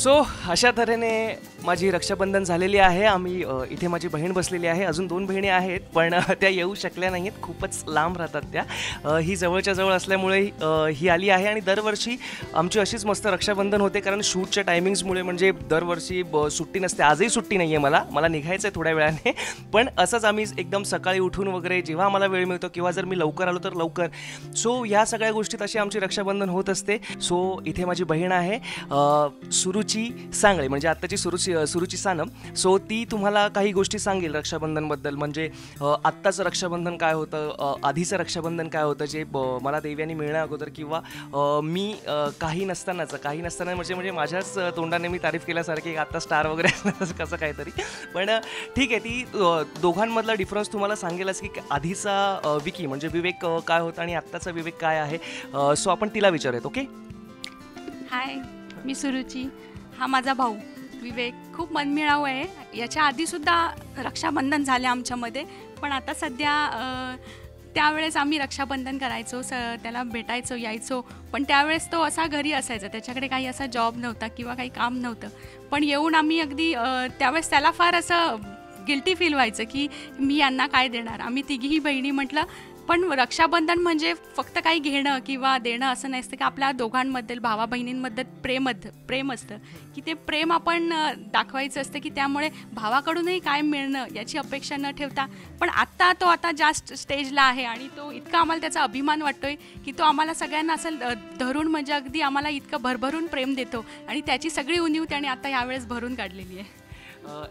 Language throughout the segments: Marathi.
सो अशा तऱ्हेने माझी रक्षाबंधन झालेली आहे. आम्ही इथे माझी बहीण बसलेली आहे. अजून 2 बहिणी आहेत पण त्या येऊ शकल्या नाही आहेत, खूपच लांब राहतात त्या. ही जवळच्या जवळ असल्यामुळे ही आली आहे आणि दरवर्षी आमची अशीच मस्त रक्षाबंधन होते, कारण शूटच्या टायमिंग्समुळे म्हणजे दरवर्षी सुट्टी नसते. आजही सुट्टी नाही आहे, मला निघायचं आहे थोड्या वेळाने, पण असंच आम्ही एकदम सकाळी उठून वगैरे जेव्हा आम्हाला वेळ मिळतो किंवा जर मी लवकर आलो तर लवकर. सो या सगळ्या गोष्टीत अशी आमची रक्षाबंधन होत असते. सो इथे माझी बहीण आहे सुरुची सांगळे, म्हणजे आत्ताची सुरुची सानम. सो ती तुम्हाला काही गोष्टी सांगेल रक्षाबंधनबद्दल, म्हणजे आत्ताचं रक्षाबंधन काय होतं, आधीचं रक्षाबंधन काय होतं, जे मला देव्याने मिळण्या अगोदर किंवा मी काही नसताना म्हणजे माझ्याच तोंडाने मी तारीफ केल्यासारखे आत्ता स्टार वगैरे कसं काहीतरी. पण ठीक आहे, ती दोघांमधला डिफरन्स तुम्हाला सांगेलच की आधीचा विकी म्हणजे विवेक काय होता आणि आत्ताचा विवेक काय आहे. सो आपण तिला विचारूयात. ओके. हाय, मी सुरुची. हा माझा भाऊ विवेक. खूप मनमिळाऊ आहे. याच्या आधीसुद्धा रक्षाबंधन झाले आमच्यामध्ये, पण आता सध्या त्यावेळेस आम्ही रक्षाबंधन करायचो, त्याला भेटायचो, यायचो. पण त्यावेळेस तो असा घरी असायचा, त्याच्याकडे काही असा जॉब नव्हता किंवा काही काम नव्हतं. पण येऊन आम्ही अगदी त्यावेळेस त्याला फार असं गिल्टी फील व्हायचं की मी यांना काय देणार. आम्ही तिघीही बहिणी म्हटलं, पण रक्षाबंधन म्हणजे फक्त काही घेणं किंवा देणं असं नसतं की आपल्या दोघांबद्दल, भावा बहिणींबद्दल प्रेम असतं की ते प्रेम आपण दाखवायचं असतं, की त्यामुळे भावाकडूनही काय मिळणं याची अपेक्षा न ठेवता. पण तो आता जास्त स्टेजला आहे आणि तो इतका आम्हाला त्याचा अभिमान वाटतोय की तो आम्हाला सगळ्यांना असं धरून म्हणजे अगदी आम्हाला इतकं भरभरून प्रेम देतो आणि त्याची सगळी उणीव त्याने आता यावेळेस भरून काढलेली आहे.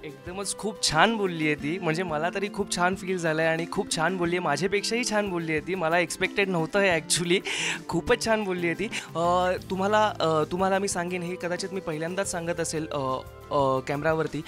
एकदमच खूप छान बोलली आहे ती, म्हणजे मला तरी खूप छान फील झालं आहे आणि खूप छान बोलली आहे. माझ्यापेक्षाही छान बोलली आहे ती. मला एक्सपेक्टेड नव्हतं हे ॲक्च्युली. खूपच छान बोलली आहे ती. तुम्हाला मी सांगेन, हे कदाचित मी पहिल्यांदाच सांगत असेल कॅमेरावरती,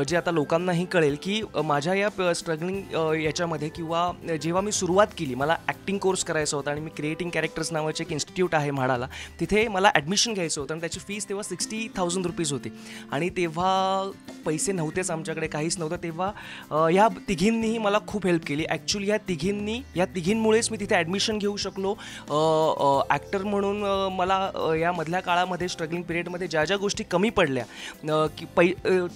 जे आता लोकांनाही कळेल की माझ्या या स्ट्रगलिंग याच्यामध्ये किंवा जेव्हा मी सुरुवात केली, मला ॲक्टिंग कोर्स करायचा होता आणि मी क्रिएटिंग कॅरेक्टर्स नावाचे एक इन्स्टिट्यूट आहे म्हाडाला, तिथे मला ॲडमिशन घ्यायचं होतं आणि त्याची फीस तेव्हा 60,000 रुपीज होती आणि तेव्हा पैसे नव्हतेच आमच्याकडे, काहीच नव्हतं. तेव्हा या तिघींनीही मला खूप हेल्प केली ॲक्च्युली. या तिघींमुळेच मी तिथे ॲडमिशन घेऊ शकलो. ॲक्टर म्हणून मला या मधल्या काळामध्ये स्ट्रगलिंग पिरियडमध्ये ज्या गोष्टी कमी पडल्या की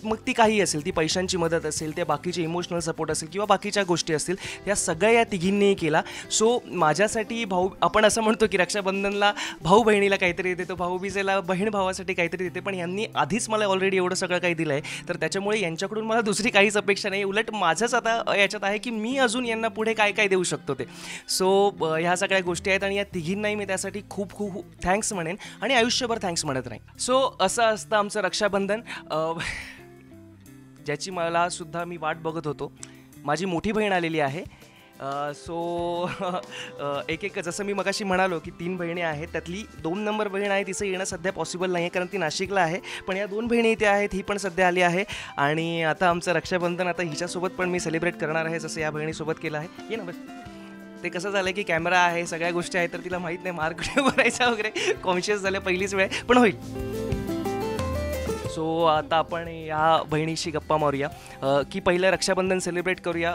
मग ती काही असेल, ती पैशांची मदत असेल, ते बाकीचे इमोशनल सपोर्ट असेल किंवा बाकीच्या गोष्टी असतील, या सगळ्या या तिघींनीही केला. सो माझ्यासाठी भाऊ, आपण असं म्हणतो की रक्षाबंधनला भाऊ बहिणीला काहीतरी देतो, भाऊबीजेला बहीण भावासाठी काहीतरी देते, पण यांनी आधीच मला ऑलरेडी एवढं सगळं काही दिलं आहे, तर त्याच्यामुळे यांच्याकडून मला दुसरी काहीच अपेक्षा नाही. उलट माझंच आता याच्यात आहे की मी अजून यांना पुढे काय काय देऊ शकतो ते. सो ह्या सगळ्या गोष्टी आहेत आणि या तिघींनाही मी त्यासाठी खूप खूप थँक्स म्हणेन आणि आयुष्यभर थँक्स म्हणत राहीन. सो असं असतं आमचं रक्षाबंधन, ज्याची मला सुद्धा मी वाट बघत होतो. माझी मोठी बहीण आलेली आहे. सो एक जसं मी मगाशी म्हणालो की 3 बहिणी आहेत, त्यातली 2 नंबर बहीण आहे, तिचं येणं सध्या पॉसिबल नाही आहे कारण ती नाशिकला आहे. पण या 2 बहिणी इथे आहेत, ही पण सध्या आली आहे आणि आता आमचं रक्षाबंधन आता हिच्यासोबत पण मी सेलिब्रेट करणार आहे, जसं या बहिणीसोबत केलं आहे. ये ना बस. ते कसं झालं की कॅमेरा आहे, सगळ्या गोष्टी आहेत, तर तिला माहीत नाही मार्क कुठे भरायचा वगैरे, कॉन्शियस झाल्या पहिलीच वेळ, पण होईल. सो आता आपण या बहिणीशी गप्पा मारूया की पहिलं रक्षाबंधन सेलिब्रेट करूया.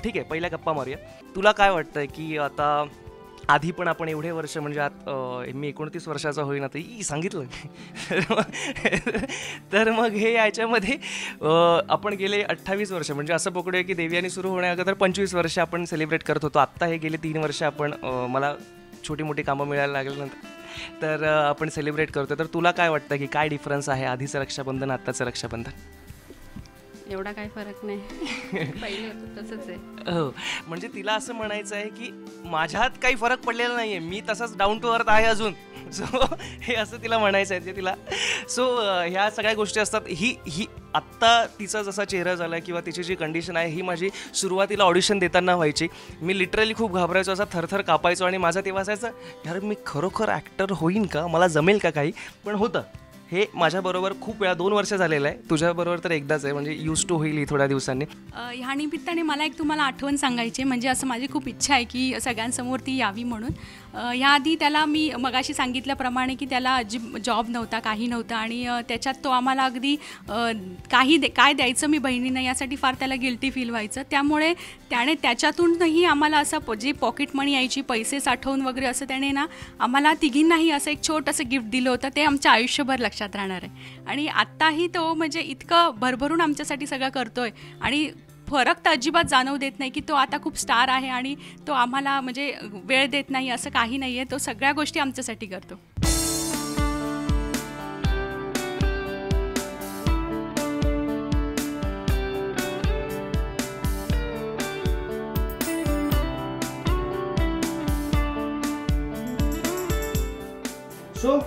ठीक आहे, पहिल्या गप्पा मारूया. तुला काय वाटतं की आता आधी पण आपण एवढे वर्ष, म्हणजे मी 29 वर्षाचा होईना तरी सांगितलं तर मग हे याच्यामध्ये आपण गेले 28 वर्ष, म्हणजे असं पकडूया की देवयानी सुरू होण्याअगोदर 25 वर्ष आपण सेलिब्रेट करत होतो. आत्ता हे गेले 3 वर्ष आपण मला छोटी मोठी कामं मिळायला लागल्यानंतर तर आपण सेलिब्रेट करतो. तर तुला काय वाटतं की काय डिफरन्स आहे आधीचं रक्षाबंधन आत्ताचं रक्षाबंधन? एवढा काही फरक नाही, पहिले होतं तसंच आहे. हो, म्हणजे तिला असं म्हणायचं आहे की माझ्यात काही फरक पडलेला नाही आहे, मी तसंच डाऊन टू अर्थ आहे अजून. सो हे असं तिला म्हणायचं आहे तिला. सो ह्या सगळ्या गोष्टी असतात. ही आत्ता तिचा जसा चेहरा झाला किंवा तिची जी कंडिशन आहे, ही माझी सुरुवातीला ऑडिशन देताना व्हायची. मी लिटरली खूप घाबरायचो, असा थरथर कापायचो आणि माझं तेव्हा असायचं, यार मी खरोखर ॲक्टर होईन का, मला जमेल का काही. पण होतं. हे माझ्याबरोबर खूप वेळा 2 वर्ष झालेलं आहे, तुझ्याबरोबर तर एकदाच आहे, म्हणजे यूज टू होईल ही थोड्या दिवसांनी. ह्या निमित्ताने मला एक तुम्हाला आठवण सांगायची, म्हणजे असं माझी खूप इच्छा आहे की सगळ्यांसमोर ती यावी म्हणून. ह्याआधी त्याला मी मगाशी सांगितल्याप्रमाणे की त्याला जॉब नव्हता, काही नव्हतं आणि त्याच्यात तो आम्हाला अगदी काय द्यायचं मी बहिणीनं यासाठी फार त्याला गिल्टी फील व्हायचं. त्यामुळे त्याने त्याच्यातूनही आम्हाला असं जी पॉकेट मनी यायची, पैसे साठवून वगैरे, असं त्याने ना आम्हाला तिघींनाही असं एक छोटंसं गिफ्ट दिलं होतं. ते आमच्या आयुष्यभर लक्षात लक्षात राहणार आहे. आणि आत्ताही तो म्हणजे इतकं भरभरून आमच्यासाठी सगळं करतोय आणि फरक तर अजिबात जाणवू देत नाही की तो आता खूप स्टार आहे आणि तो आम्हाला म्हणजे वेळ देत नाही, असं काही नाही आहे. तो सगळ्या गोष्टी आमच्यासाठी करतो. सो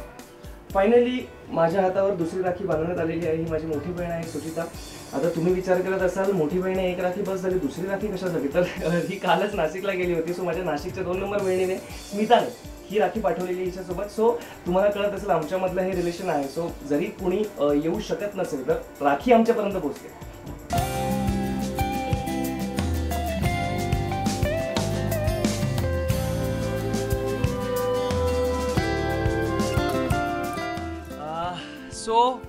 फायनली माझ्या हातावर दुसरी राखी बांधण्यात आलेली आहे. ही माझी मोठी बहीण आहे सुचिता. आता तुम्ही विचार करत असाल मोठी बहीण एक राखी बस झाली, दुसरी राखी कशासाठी? तर ही कालच नाशिकला गेली होती. सो माझ्या नाशिकच्या 2 नंबर बहिणीने स्मिताने ही राखी पाठवलेली हिच्यासोबत. सो तुम्हाला कळत असेल आमच्यामधलं हे रिलेशन आहे. सो जरी कुणी येऊ शकत नसेल तर राखी आमच्यापर्यंत पोहोचते. सो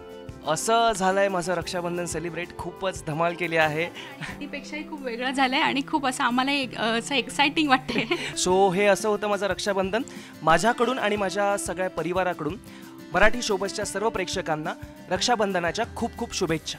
असं झालंय माझं रक्षाबंधन सेलिब्रेट. खूपच धमाल केली आहे. तीपेक्षाही खूप वेगळं झालंय आणि खूप असं आम्हाला असं एक्साइटिंग वाटते. सो हे असं होतं माझं रक्षाबंधन. माझ्याकडून आणि माझ्या सगळ्या परिवाराकडून मराठी शोबसच्या सर्व प्रेक्षकांना रक्षाबंधनाच्या खूप खूप शुभेच्छा.